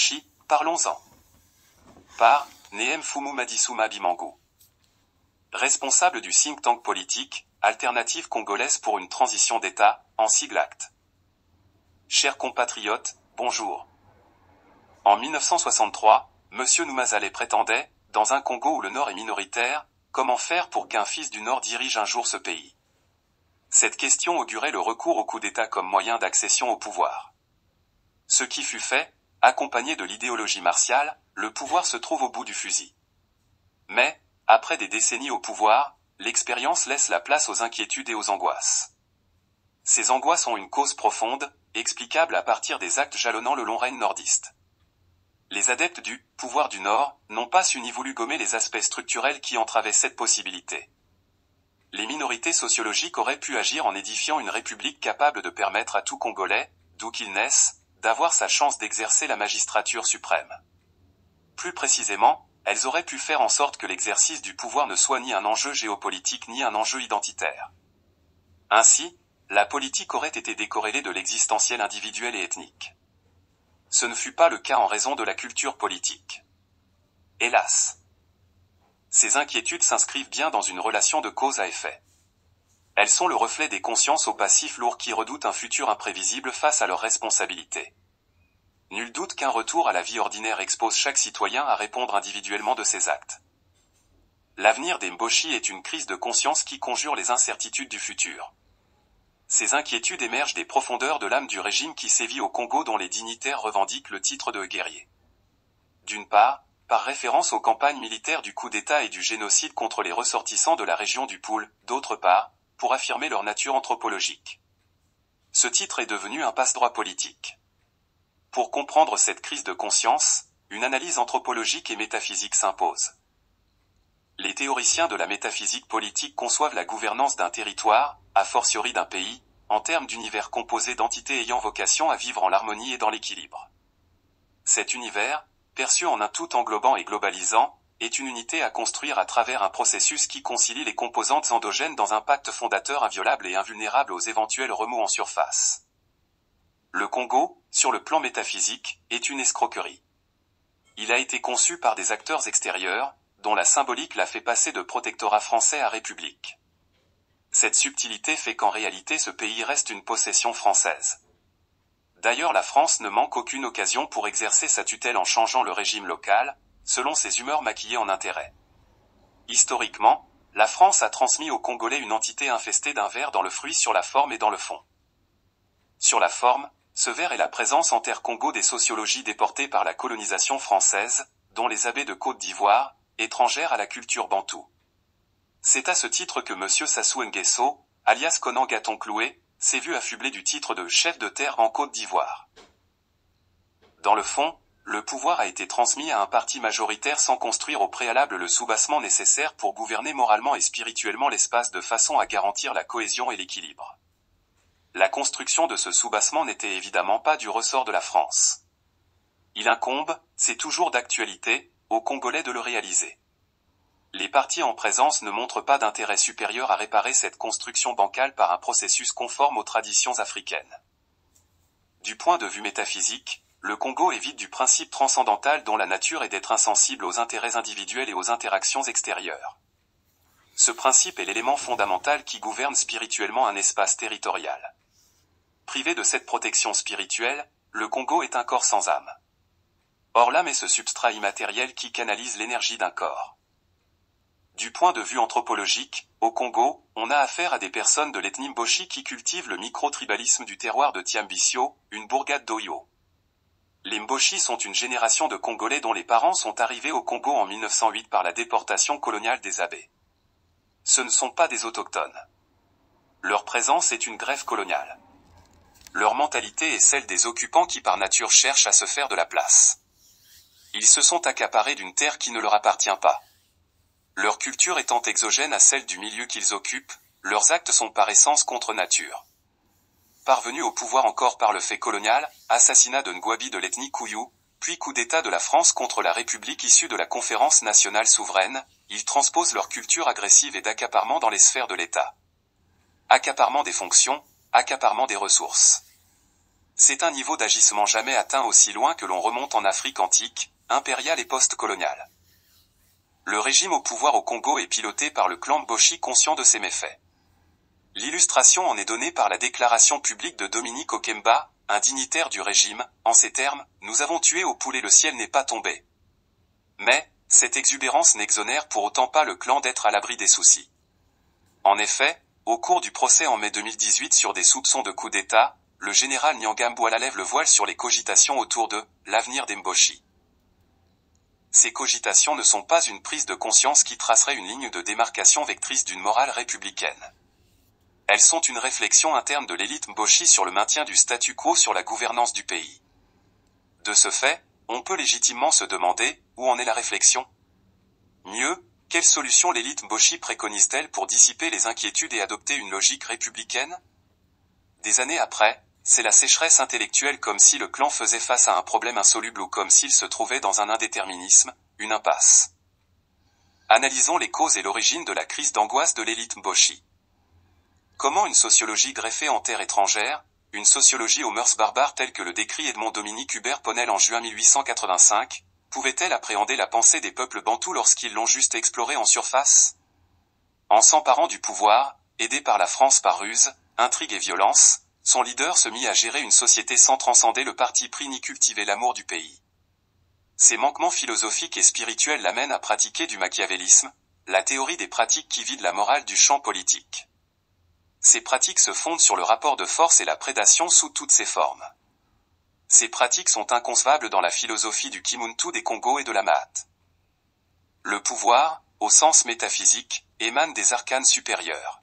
Mboshi, parlons-en. Par Nehem Fumu Madissouma Bimangu. Responsable du think tank politique, Alternative congolaise pour une transition d'État, en sigle ACT. Chers compatriotes, bonjour. En 1963, M. Noumazaleh prétendait, dans un Congo où le Nord est minoritaire, comment faire pour qu'un fils du Nord dirige un jour ce pays? Cette question augurait le recours au coup d'État comme moyen d'accession au pouvoir. Ce qui fut fait, accompagné de l'idéologie martiale, le pouvoir se trouve au bout du fusil. Mais, après des décennies au pouvoir, l'expérience laisse la place aux inquiétudes et aux angoisses. Ces angoisses ont une cause profonde, explicable à partir des actes jalonnant le long règne nordiste. Les adeptes du « pouvoir du Nord » n'ont pas su ni voulu gommer les aspects structurels qui entravaient cette possibilité. Les minorités sociologiques auraient pu agir en édifiant une république capable de permettre à tout Congolais, d'où qu'il naisse, d'avoir sa chance d'exercer la magistrature suprême. Plus précisément, elles auraient pu faire en sorte que l'exercice du pouvoir ne soit ni un enjeu géopolitique ni un enjeu identitaire. Ainsi, la politique aurait été décorrélée de l'existentiel individuel et ethnique. Ce ne fut pas le cas en raison de la culture politique. Hélas. Ces inquiétudes s'inscrivent bien dans une relation de cause à effet. Elles sont le reflet des consciences aux passifs lourds qui redoutent un futur imprévisible face à leurs responsabilités. Nul doute qu'un retour à la vie ordinaire expose chaque citoyen à répondre individuellement de ses actes. L'avenir des Mboshi est une crise de conscience qui conjure les incertitudes du futur. Ces inquiétudes émergent des profondeurs de l'âme du régime qui sévit au Congo dont les dignitaires revendiquent le titre de guerrier. D'une part, par référence aux campagnes militaires du coup d'État et du génocide contre les ressortissants de la région du Poul, d'autre part, pour affirmer leur nature anthropologique. Ce titre est devenu un passe-droit politique. Pour comprendre cette crise de conscience, une analyse anthropologique et métaphysique s'impose. Les théoriciens de la métaphysique politique conçoivent la gouvernance d'un territoire, a fortiori d'un pays, en termes d'univers composé d'entités ayant vocation à vivre en harmonie et dans l'équilibre. Cet univers, perçu en un tout englobant et globalisant, est une unité à construire à travers un processus qui concilie les composantes endogènes dans un pacte fondateur inviolable et invulnérable aux éventuels remous en surface. Le Congo, sur le plan métaphysique, est une escroquerie. Il a été conçu par des acteurs extérieurs, dont la symbolique l'a fait passer de protectorat français à république. Cette subtilité fait qu'en réalité ce pays reste une possession française. D'ailleurs la France ne manque aucune occasion pour exercer sa tutelle en changeant le régime local, selon ses humeurs maquillées en intérêt. Historiquement, la France a transmis aux Congolais une entité infestée d'un ver dans le fruit sur la forme et dans le fond. Sur la forme, ce ver est la présence en terre Congo des sociologies déportées par la colonisation française, dont les abbés de Côte d'Ivoire, étrangères à la culture bantoue. C'est à ce titre que M. Sassou Nguesso, alias Conan Gaton-Cloué, s'est vu affublé du titre de chef de terre en Côte d'Ivoire. Dans le fond, le pouvoir a été transmis à un parti majoritaire sans construire au préalable le soubassement nécessaire pour gouverner moralement et spirituellement l'espace de façon à garantir la cohésion et l'équilibre. La construction de ce soubassement n'était évidemment pas du ressort de la France. Il incombe, c'est toujours d'actualité, aux Congolais de le réaliser. Les partis en présence ne montrent pas d'intérêt supérieur à réparer cette construction bancale par un processus conforme aux traditions africaines. Du point de vue métaphysique, le Congo est vide du principe transcendantal dont la nature est d'être insensible aux intérêts individuels et aux interactions extérieures. Ce principe est l'élément fondamental qui gouverne spirituellement un espace territorial. Privé de cette protection spirituelle, le Congo est un corps sans âme. Or l'âme est ce substrat immatériel qui canalise l'énergie d'un corps. Du point de vue anthropologique, au Congo, on a affaire à des personnes de l'ethnie Mboshi qui cultivent le micro-tribalisme du terroir de Tiambisio, une bourgade d'Oyo. Les Mboshi sont une génération de Congolais dont les parents sont arrivés au Congo en 1908 par la déportation coloniale des Abbés. Ce ne sont pas des autochtones. Leur présence est une greffe coloniale. Leur mentalité est celle des occupants qui par nature cherchent à se faire de la place. Ils se sont accaparés d'une terre qui ne leur appartient pas. Leur culture étant exogène à celle du milieu qu'ils occupent, leurs actes sont par essence contre nature. Parvenus au pouvoir encore par le fait colonial, assassinat de Ngouabi de l'ethnie Kouyou, puis coup d'État de la France contre la République issue de la Conférence nationale souveraine, ils transposent leur culture agressive et d'accaparement dans les sphères de l'État. Accaparement des fonctions, accaparement des ressources. C'est un niveau d'agissement jamais atteint aussi loin que l'on remonte en Afrique antique, impériale et post-coloniale. Le régime au pouvoir au Congo est piloté par le clan Mboshi conscient de ses méfaits. L'illustration en est donnée par la déclaration publique de Dominique Okemba, un dignitaire du régime, en ces termes, « Nous avons tué au poulet, le ciel n'est pas tombé ». Mais, cette exubérance n'exonère pour autant pas le clan d'être à l'abri des soucis. En effet, au cours du procès en mai 2018 sur des soupçons de coup d'État, le général Nyangambouala lève le voile sur les cogitations autour de « l'avenir des Mboshi ». Ces cogitations ne sont pas une prise de conscience qui tracerait une ligne de démarcation vectrice d'une morale républicaine. Elles sont une réflexion interne de l'élite Mboshi sur le maintien du statu quo sur la gouvernance du pays. De ce fait, on peut légitimement se demander, où en est la réflexion? Mieux, quelle solution l'élite Mboshi préconise-t-elle pour dissiper les inquiétudes et adopter une logique républicaine? Des années après, c'est la sécheresse intellectuelle comme si le clan faisait face à un problème insoluble ou comme s'il se trouvait dans un indéterminisme, une impasse. Analysons les causes et l'origine de la crise d'angoisse de l'élite Mboshi. Comment une sociologie greffée en terre étrangère, une sociologie aux mœurs barbares telle que le décrit Edmond-Dominique Hubert Ponel en juin 1885, pouvait-elle appréhender la pensée des peuples bantous lorsqu'ils l'ont juste explorée en surface? En s'emparant du pouvoir, aidé par la France par ruse, intrigue et violence, son leader se mit à gérer une société sans transcender le parti pris ni cultiver l'amour du pays. Ces manquements philosophiques et spirituels l'amènent à pratiquer du machiavélisme, la théorie des pratiques qui vide la morale du champ politique. Ces pratiques se fondent sur le rapport de force et la prédation sous toutes ses formes. Ces pratiques sont inconcevables dans la philosophie du Kimuntu des Congos et de la Maat. Le pouvoir, au sens métaphysique, émane des arcanes supérieurs.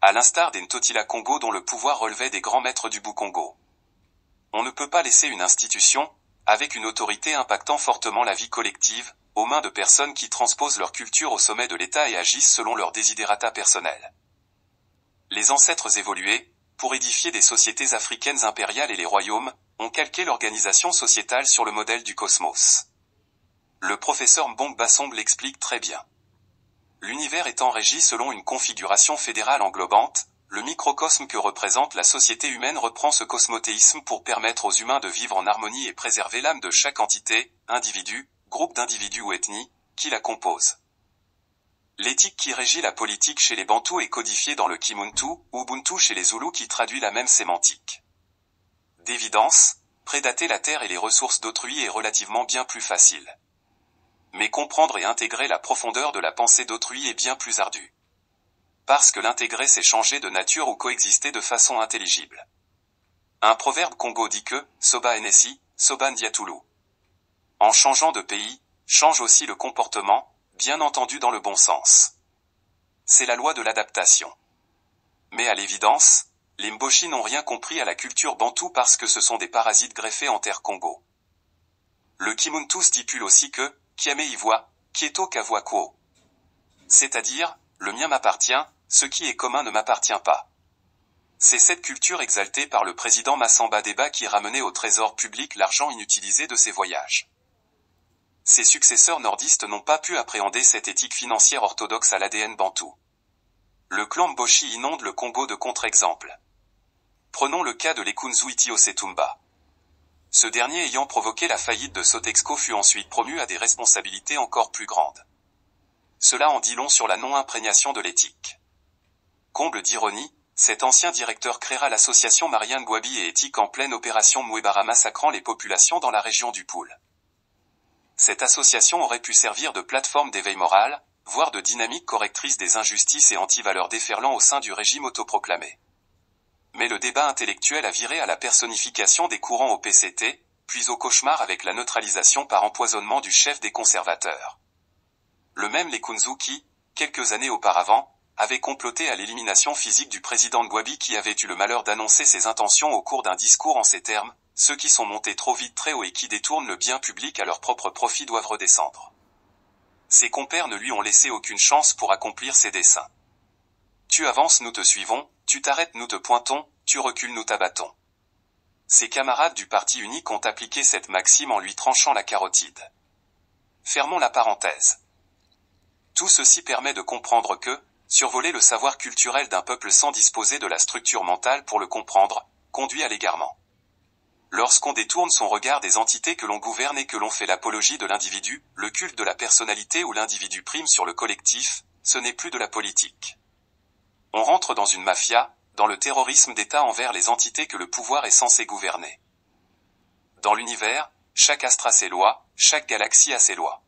À l'instar des Ntotila Congo dont le pouvoir relevait des grands maîtres du Bou-Congo. On ne peut pas laisser une institution, avec une autorité impactant fortement la vie collective, aux mains de personnes qui transposent leur culture au sommet de l'État et agissent selon leurs desiderata personnels. Les ancêtres évolués, pour édifier des sociétés africaines impériales et les royaumes, ont calqué l'organisation sociétale sur le modèle du cosmos. Le professeur Mbong Bassong l'explique très bien. L'univers étant régi selon une configuration fédérale englobante, le microcosme que représente la société humaine reprend ce cosmothéisme pour permettre aux humains de vivre en harmonie et préserver l'âme de chaque entité, individu, groupe d'individus ou ethnie, qui la compose. L'éthique qui régit la politique chez les Bantous est codifiée dans le Kimuntu, ou Ubuntu chez les Zoulous qui traduit la même sémantique. D'évidence, prédater la terre et les ressources d'autrui est relativement bien plus facile. Mais comprendre et intégrer la profondeur de la pensée d'autrui est bien plus ardu. Parce que l'intégrer c'est changer de nature ou coexister de façon intelligible. Un proverbe congo dit que, Soba Nsi, Soba Ndiatulu. En changeant de pays, change aussi le comportement, bien entendu dans le bon sens. C'est la loi de l'adaptation. Mais à l'évidence, les Mboshi n'ont rien compris à la culture bantoue parce que ce sont des parasites greffés en terre Congo. Le Kimuntu stipule aussi que, Kiame Ivoa, Kieto Kavoa Kuo. C'est-à-dire, le mien m'appartient, ce qui est commun ne m'appartient pas. C'est cette culture exaltée par le président Massamba Deba qui ramenait au trésor public l'argent inutilisé de ses voyages. Ses successeurs nordistes n'ont pas pu appréhender cette éthique financière orthodoxe à l'ADN bantou. Le clan Mboshi inonde le Congo de contre-exemples. Prenons le cas de l'Ekunzu Itio Setumba. Ce dernier ayant provoqué la faillite de Sotexco fut ensuite promu à des responsabilités encore plus grandes. Cela en dit long sur la non-imprégnation de l'éthique. Comble d'ironie, cet ancien directeur créera l'association Marianne Gwabi et Éthique en pleine opération Mouebara massacrant les populations dans la région du Poul. Cette association aurait pu servir de plateforme d'éveil moral, voire de dynamique correctrice des injustices et anti-valeurs déferlant au sein du régime autoproclamé. Mais le débat intellectuel a viré à la personnification des courants au PCT, puis au cauchemar avec la neutralisation par empoisonnement du chef des conservateurs. Le même Lekunzu qui, quelques années auparavant, avait comploté à l'élimination physique du président Gwabi qui avait eu le malheur d'annoncer ses intentions au cours d'un discours en ces termes, ceux qui sont montés trop vite très haut et qui détournent le bien public à leur propre profit doivent redescendre. Ses compères ne lui ont laissé aucune chance pour accomplir ses desseins. Tu avances, nous te suivons, tu t'arrêtes, nous te pointons, tu recules, nous t'abattons. Ses camarades du parti unique ont appliqué cette maxime en lui tranchant la carotide. Fermons la parenthèse. Tout ceci permet de comprendre que, survoler le savoir culturel d'un peuple sans disposer de la structure mentale pour le comprendre, conduit à l'égarement. Lorsqu'on détourne son regard des entités que l'on gouverne et que l'on fait l'apologie de l'individu, le culte de la personnalité où l'individu prime sur le collectif, ce n'est plus de la politique. On rentre dans une mafia, dans le terrorisme d'État envers les entités que le pouvoir est censé gouverner. Dans l'univers, chaque astre a ses lois, chaque galaxie a ses lois.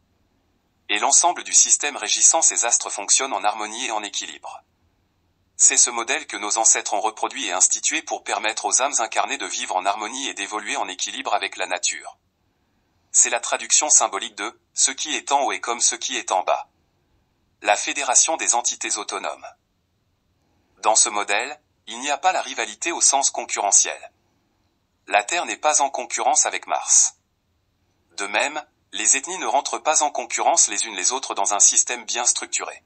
Et l'ensemble du système régissant ces astres fonctionne en harmonie et en équilibre. C'est ce modèle que nos ancêtres ont reproduit et institué pour permettre aux âmes incarnées de vivre en harmonie et d'évoluer en équilibre avec la nature. C'est la traduction symbolique de « ce qui est en haut est comme ce qui est en bas ». La fédération des entités autonomes. Dans ce modèle, il n'y a pas la rivalité au sens concurrentiel. La Terre n'est pas en concurrence avec Mars. De même, les ethnies ne rentrent pas en concurrence les unes les autres dans un système bien structuré.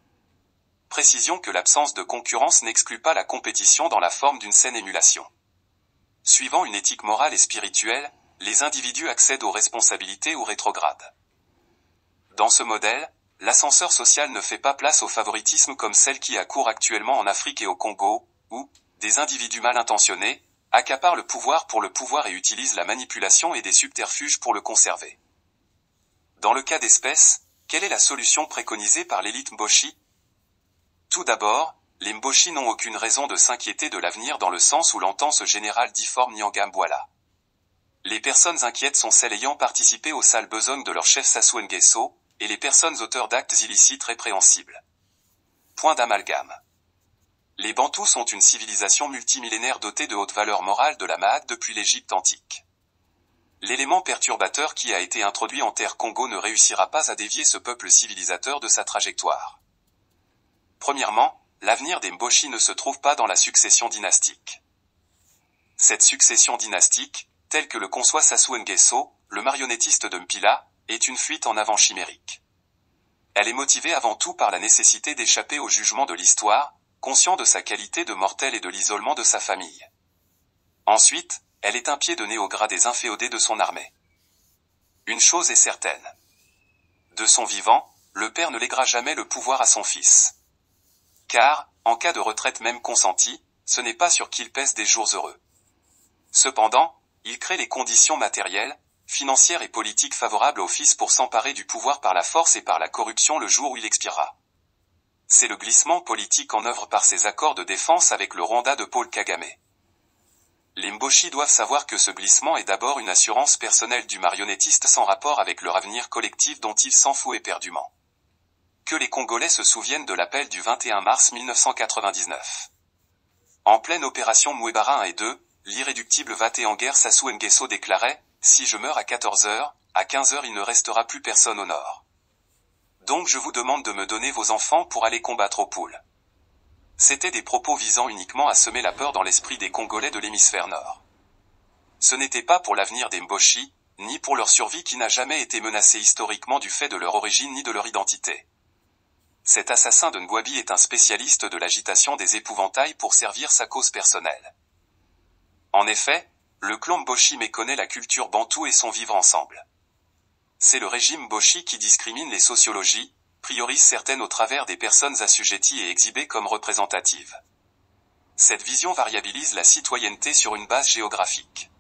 Précision que l'absence de concurrence n'exclut pas la compétition dans la forme d'une saine émulation. Suivant une éthique morale et spirituelle, les individus accèdent aux responsabilités ou rétrogradent. Dans ce modèle, l'ascenseur social ne fait pas place au favoritisme comme celle qui a cours actuellement en Afrique et au Congo, où des individus mal intentionnés accaparent le pouvoir pour le pouvoir et utilisent la manipulation et des subterfuges pour le conserver. Dans le cas d'espèce, quelle est la solution préconisée par l'élite Mboshi ? Tout d'abord, les Mboshi n'ont aucune raison de s'inquiéter de l'avenir dans le sens où l'entend ce général difforme Nyangambwala. Les personnes inquiètes sont celles ayant participé aux sales besognes de leur chef Sassou Nguesso, et les personnes auteurs d'actes illicites répréhensibles. Point d'amalgame. Les Bantous sont une civilisation multimillénaire dotée de hautes valeurs morales de la Mahad depuis l'Égypte antique. L'élément perturbateur qui a été introduit en terre Congo ne réussira pas à dévier ce peuple civilisateur de sa trajectoire. Premièrement, l'avenir des Mboshi ne se trouve pas dans la succession dynastique. Cette succession dynastique, telle que le conçoit Sassou Nguesso, le marionnettiste de Mpila, est une fuite en avant chimérique. Elle est motivée avant tout par la nécessité d'échapper au jugement de l'histoire, conscient de sa qualité de mortel et de l'isolement de sa famille. Ensuite, elle est un pied de nez au gras des inféodés de son armée. Une chose est certaine. De son vivant, le père ne lèguera jamais le pouvoir à son fils. Car, en cas de retraite même consentie, ce n'est pas sur qui il pèse des jours heureux. Cependant, il crée les conditions matérielles, financières et politiques favorables au fils pour s'emparer du pouvoir par la force et par la corruption le jour où il expirera. C'est le glissement politique en œuvre par ses accords de défense avec le Rwanda de Paul Kagame. Les Mboshi doivent savoir que ce glissement est d'abord une assurance personnelle du marionnettiste sans rapport avec leur avenir collectif dont il s'en fout éperdument. Que les Congolais se souviennent de l'appel du 21 mars 1999. En pleine opération Mouébara 1 et 2, l'irréductible Vaté en guerre Sassou Nguesso déclarait « Si je meurs à 14h, à 15h il ne restera plus personne au nord. Donc je vous demande de me donner vos enfants pour aller combattre aux poules. » C'étaient des propos visant uniquement à semer la peur dans l'esprit des Congolais de l'hémisphère nord. Ce n'était pas pour l'avenir des Mboshi, ni pour leur survie qui n'a jamais été menacée historiquement du fait de leur origine ni de leur identité. Cet assassin de Ngwabi est un spécialiste de l'agitation des épouvantails pour servir sa cause personnelle. En effet, le clan Mboshi méconnaît la culture bantoue et son vivre ensemble. C'est le régime Mboshi qui discrimine les sociologies, priorise certaines au travers des personnes assujetties et exhibées comme représentatives. Cette vision variabilise la citoyenneté sur une base géographique.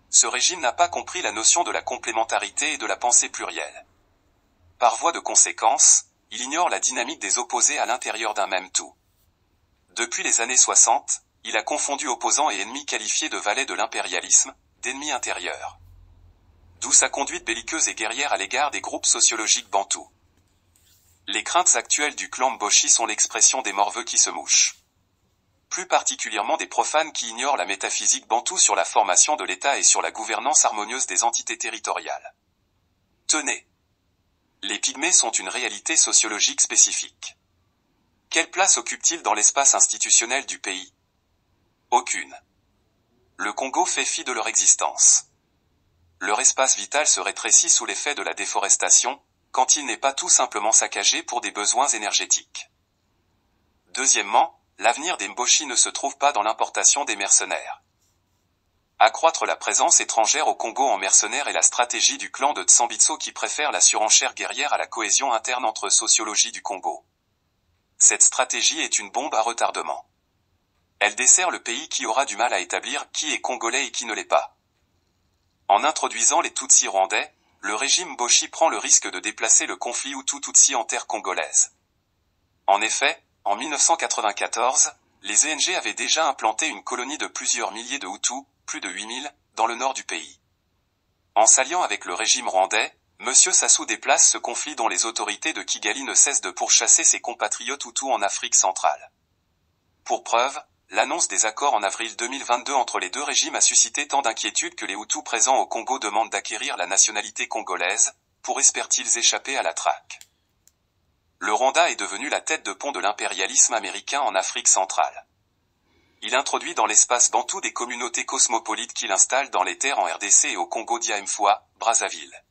Ce régime n'a pas compris la notion de la complémentarité et de la pensée plurielle. Par voie de conséquence, il ignore la dynamique des opposés à l'intérieur d'un même tout. Depuis les années 60, il a confondu opposants et ennemis qualifiés de valets de l'impérialisme, d'ennemis intérieurs. D'où sa conduite belliqueuse et guerrière à l'égard des groupes sociologiques bantous. Les craintes actuelles du clan Mboshi sont l'expression des morveux qui se mouchent. Plus particulièrement des profanes qui ignorent la métaphysique bantoue sur la formation de l'État et sur la gouvernance harmonieuse des entités territoriales. Tenez! Les pygmées sont une réalité sociologique spécifique. Quelle place occupent-ils dans l'espace institutionnel du pays? Aucune. Le Congo fait fi de leur existence. Leur espace vital se rétrécit sous l'effet de la déforestation, quand il n'est pas tout simplement saccagé pour des besoins énergétiques. Deuxièmement, l'avenir des Mboshi ne se trouve pas dans l'importation des mercenaires. Accroître la présence étrangère au Congo en mercenaires est la stratégie du clan de Tsambitso qui préfère la surenchère guerrière à la cohésion interne entre sociologie du Congo. Cette stratégie est une bombe à retardement. Elle dessert le pays qui aura du mal à établir qui est congolais et qui ne l'est pas. En introduisant les Tutsis rwandais, le régime Boshi prend le risque de déplacer le conflit Hutu-Tutsi en terre congolaise. En effet, en 1994, les ENG avaient déjà implanté une colonie de plusieurs milliers de Hutus, plus de 8000, dans le nord du pays. En s'alliant avec le régime rwandais, M. Sassou déplace ce conflit dont les autorités de Kigali ne cessent de pourchasser ses compatriotes Hutus en Afrique centrale. Pour preuve, l'annonce des accords en avril 2022 entre les deux régimes a suscité tant d'inquiétudes que les Hutus présents au Congo demandent d'acquérir la nationalité congolaise, pour espèrent-ils échapper à la traque. Le Rwanda est devenu la tête de pont de l'impérialisme américain en Afrique centrale. Il introduit dans l'espace bantou des communautés cosmopolites qu'il installe dans les terres en RDC et au Congo d'Iaimfoua, Brazzaville.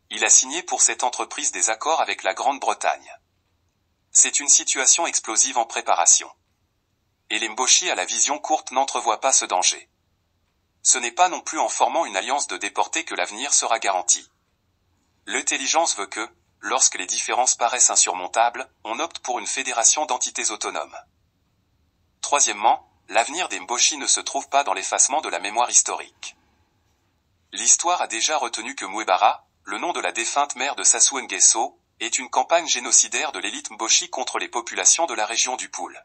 Il a signé pour cette entreprise des accords avec la Grande-Bretagne. C'est une situation explosive en préparation. Et les Mboshi à la vision courte n'entrevoient pas ce danger. Ce n'est pas non plus en formant une alliance de déportés que l'avenir sera garanti. L'intelligence veut que, lorsque les différences paraissent insurmontables, on opte pour une fédération d'entités autonomes. Troisièmement, l'avenir des Mboshi ne se trouve pas dans l'effacement de la mémoire historique. L'histoire a déjà retenu que Mouebara, le nom de la défunte mère de Sassou Nguesso, est une campagne génocidaire de l'élite Mboshi contre les populations de la région du Poul.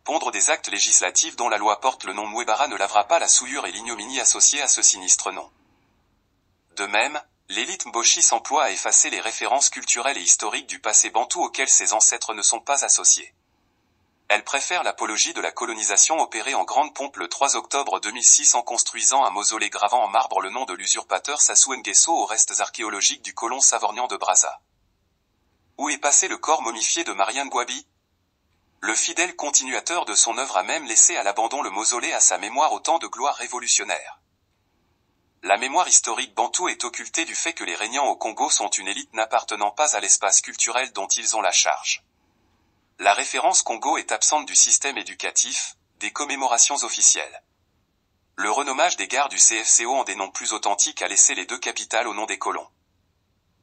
Pondre des actes législatifs dont la loi porte le nom Mouebara ne lavera pas la souillure et l'ignominie associées à ce sinistre nom. De même, l'élite Mboshi s'emploie à effacer les références culturelles et historiques du passé bantou auxquelles ses ancêtres ne sont pas associés. Elle préfère l'apologie de la colonisation opérée en grande pompe le 3 octobre 2006 en construisant un mausolée gravant en marbre le nom de l'usurpateur Sassou Nguesso aux restes archéologiques du colon Savorgnan de Brazza. Où est passé le corps momifié de Mariane Gwabi? Le fidèle continuateur de son œuvre a même laissé à l'abandon le mausolée à sa mémoire au temps de gloire révolutionnaire. La mémoire historique bantou est occultée du fait que les régnants au Congo sont une élite n'appartenant pas à l'espace culturel dont ils ont la charge. La référence Congo est absente du système éducatif, des commémorations officielles. Le renommage des gares du CFCO en des noms plus authentiques a laissé les deux capitales au nom des colons.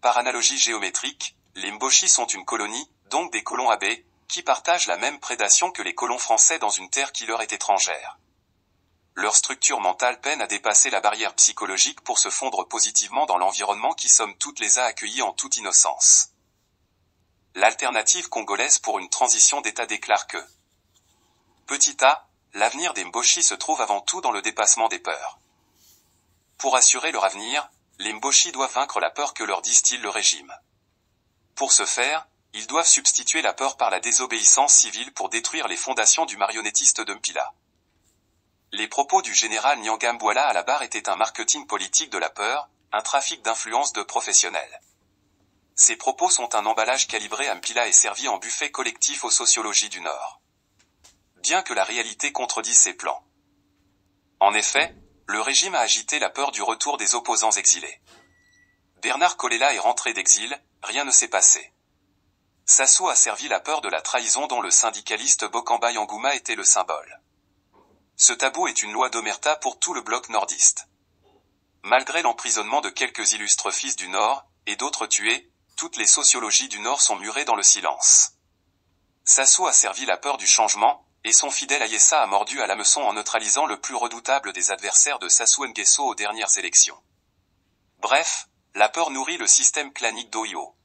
Par analogie géométrique, les Mboshi sont une colonie, donc des colons abés, qui partagent la même prédation que les colons français dans une terre qui leur est étrangère. Leur structure mentale peine à dépasser la barrière psychologique pour se fondre positivement dans l'environnement qui somme toutes les a accueillis en toute innocence. L'alternative congolaise pour une transition d'État déclare que petit a, l'avenir des Mboshi se trouve avant tout dans le dépassement des peurs. Pour assurer leur avenir, les Mboshi doivent vaincre la peur que leur distille le régime. Pour ce faire, ils doivent substituer la peur par la désobéissance civile pour détruire les fondations du marionnettiste de Mpila. Les propos du général Nyangambwala à la barre étaient un marketing politique de la peur, un trafic d'influence de professionnels. Ces propos sont un emballage calibré à Mpila et servi en buffet collectif aux sociologies du Nord. Bien que la réalité contredise ces plans. En effet, le régime a agité la peur du retour des opposants exilés. Bernard Kolela est rentré d'exil, rien ne s'est passé. Sassou a servi la peur de la trahison dont le syndicaliste Bokamba Yangouma était le symbole. Ce tabou est une loi d'omerta pour tout le bloc nordiste. Malgré l'emprisonnement de quelques illustres fils du Nord, et d'autres tués, toutes les sociologies du Nord sont murées dans le silence. Sassou a servi la peur du changement, et son fidèle Ayessa a mordu à l'hameçon en neutralisant le plus redoutable des adversaires de Sassou Nguesso aux dernières élections. Bref, la peur nourrit le système clanique d'Oyo.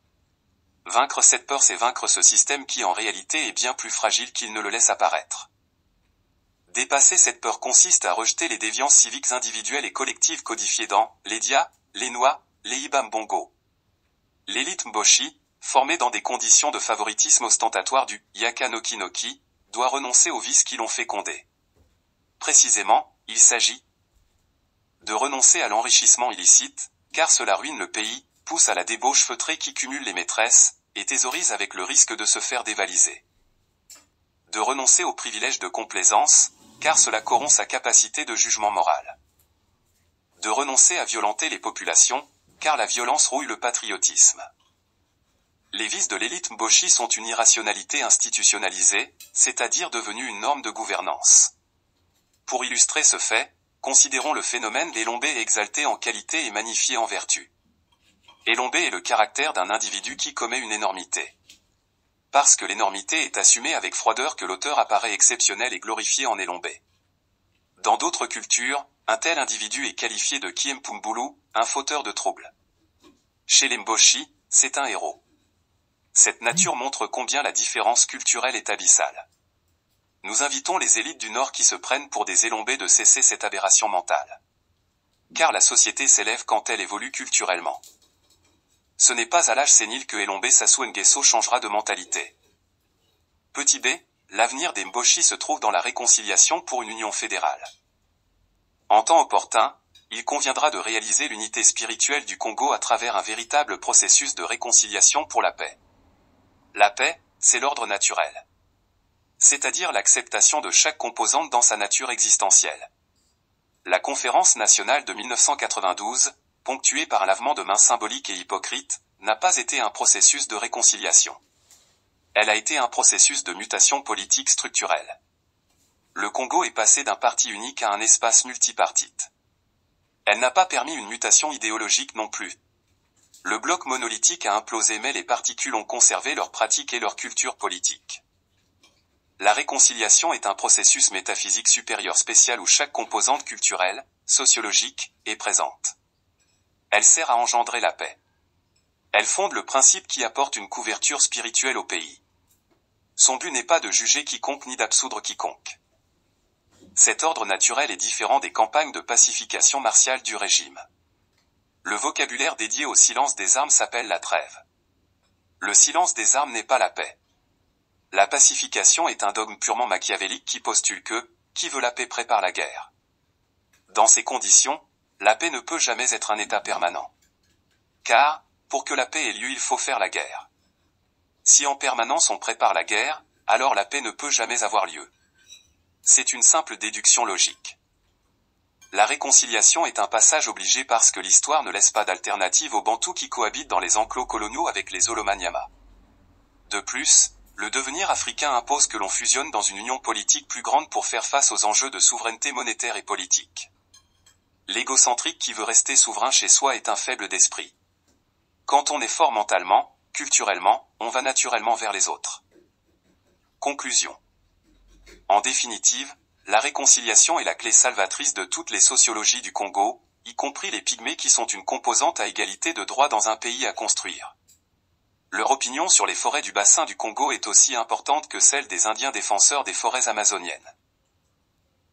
Vaincre cette peur, c'est vaincre ce système qui en réalité est bien plus fragile qu'il ne le laisse apparaître. Dépasser cette peur consiste à rejeter les déviances civiques individuelles et collectives codifiées dans les Dia, les Noa, les Ibambongo. L'élite Mboshi, formée dans des conditions de favoritisme ostentatoire du Yaka Noki Noki, doit renoncer aux vices qui l'ont fécondé. Précisément, il s'agit de renoncer à l'enrichissement illicite, car cela ruine le pays, pousse à la débauche feutrée qui cumule les maîtresses, et thésaurise avec le risque de se faire dévaliser. De renoncer au privilège de complaisance, car cela corrompt sa capacité de jugement moral. De renoncer à violenter les populations, car la violence rouille le patriotisme. Les vices de l'élite Mboshi sont une irrationalité institutionnalisée, c'est-à-dire devenue une norme de gouvernance. Pour illustrer ce fait, considérons le phénomène Elombé exalté en qualité et magnifié en vertu. Elombé est le caractère d'un individu qui commet une énormité. Parce que l'énormité est assumée avec froideur que l'auteur apparaît exceptionnel et glorifié en Elombé. Dans d'autres cultures, Un tel individu est qualifié de Kiempumbulu, un fauteur de troubles. Chez les Mboshi, c'est un héros. Cette nature montre combien la différence culturelle est abyssale. Nous invitons les élites du Nord qui se prennent pour des élombés de cesser cette aberration mentale. Car la société s'élève quand elle évolue culturellement. Ce n'est pas à l'âge sénile que Elombe Sassou Nguesso changera de mentalité. Petit b, l'avenir des Mboshi se trouve dans la réconciliation pour une union fédérale. En temps opportun, il conviendra de réaliser l'unité spirituelle du Congo à travers un véritable processus de réconciliation pour la paix. La paix, c'est l'ordre naturel. C'est-à-dire l'acceptation de chaque composante dans sa nature existentielle. La conférence nationale de 1992, ponctuée par un lavement de main symbolique et hypocrite, n'a pas été un processus de réconciliation. Elle a été un processus de mutation politique structurelle. Le Congo est passé d'un parti unique à un espace multipartite. Elle n'a pas permis une mutation idéologique non plus. Le bloc monolithique a implosé mais les particules ont conservé leurs pratiques et leur culture politique. La réconciliation est un processus métaphysique supérieur spécial où chaque composante culturelle, sociologique, est présente. Elle sert à engendrer la paix. Elle fonde le principe qui apporte une couverture spirituelle au pays. Son but n'est pas de juger quiconque ni d'absoudre quiconque. Cet ordre naturel est différent des campagnes de pacification martiale du régime. Le vocabulaire dédié au silence des armes s'appelle la trêve. Le silence des armes n'est pas la paix. La pacification est un dogme purement machiavélique qui postule que, qui veut la paix prépare la guerre. Dans ces conditions, la paix ne peut jamais être un état permanent. Car, pour que la paix ait lieu il faut faire la guerre. Si en permanence on prépare la guerre, alors la paix ne peut jamais avoir lieu. C'est une simple déduction logique. La réconciliation est un passage obligé parce que l'histoire ne laisse pas d'alternative aux Bantous qui cohabitent dans les enclos coloniaux avec les Olomanyama. De plus, le devenir africain impose que l'on fusionne dans une union politique plus grande pour faire face aux enjeux de souveraineté monétaire et politique. L'égocentrique qui veut rester souverain chez soi est un faible d'esprit. Quand on est fort mentalement, culturellement, on va naturellement vers les autres. Conclusion. En définitive, la réconciliation est la clé salvatrice de toutes les sociologies du Congo, y compris les pygmées qui sont une composante à égalité de droits dans un pays à construire. Leur opinion sur les forêts du bassin du Congo est aussi importante que celle des Indiens défenseurs des forêts amazoniennes.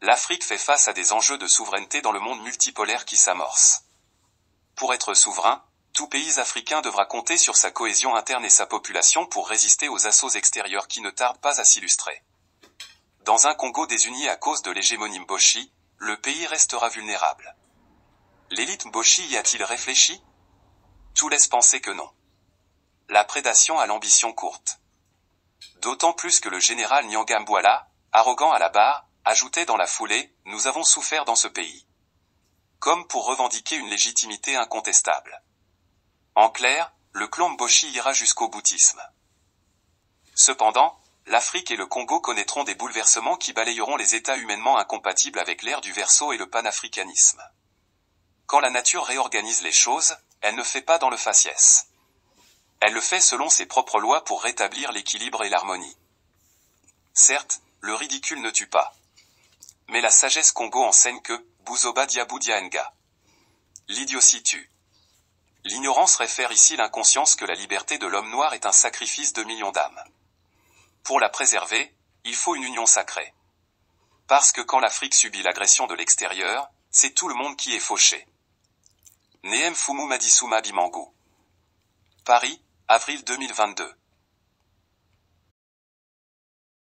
L'Afrique fait face à des enjeux de souveraineté dans le monde multipolaire qui s'amorce. Pour être souverain, tout pays africain devra compter sur sa cohésion interne et sa population pour résister aux assauts extérieurs qui ne tardent pas à s'illustrer. Dans un Congo désuni à cause de l'hégémonie Mboshi, le pays restera vulnérable. L'élite Mboshi y a-t-il réfléchi? Tout laisse penser que non. La prédation a l'ambition courte. D'autant plus que le général Nyangambwala, arrogant à la barre, ajoutait dans la foulée « Nous avons souffert dans ce pays ». Comme pour revendiquer une légitimité incontestable. En clair, le clan Mboshi ira jusqu'au boutisme. Cependant, l'Afrique et le Congo connaîtront des bouleversements qui balayeront les États humainement incompatibles avec l'ère du Verseau et le panafricanisme. Quand la nature réorganise les choses, elle ne fait pas dans le faciès. Elle le fait selon ses propres lois pour rétablir l'équilibre et l'harmonie. Certes, le ridicule ne tue pas. Mais la sagesse Congo enseigne que « Buzoba diabu diaenga ». L'idiotie tue. L'ignorance réfère ici l'inconscience que la liberté de l'homme noir est un sacrifice de millions d'âmes. Pour la préserver, il faut une union sacrée. Parce que quand l'Afrique subit l'agression de l'extérieur, c'est tout le monde qui est fauché. Nehemfumu Madisuma Bimangu. Paris, avril 2022.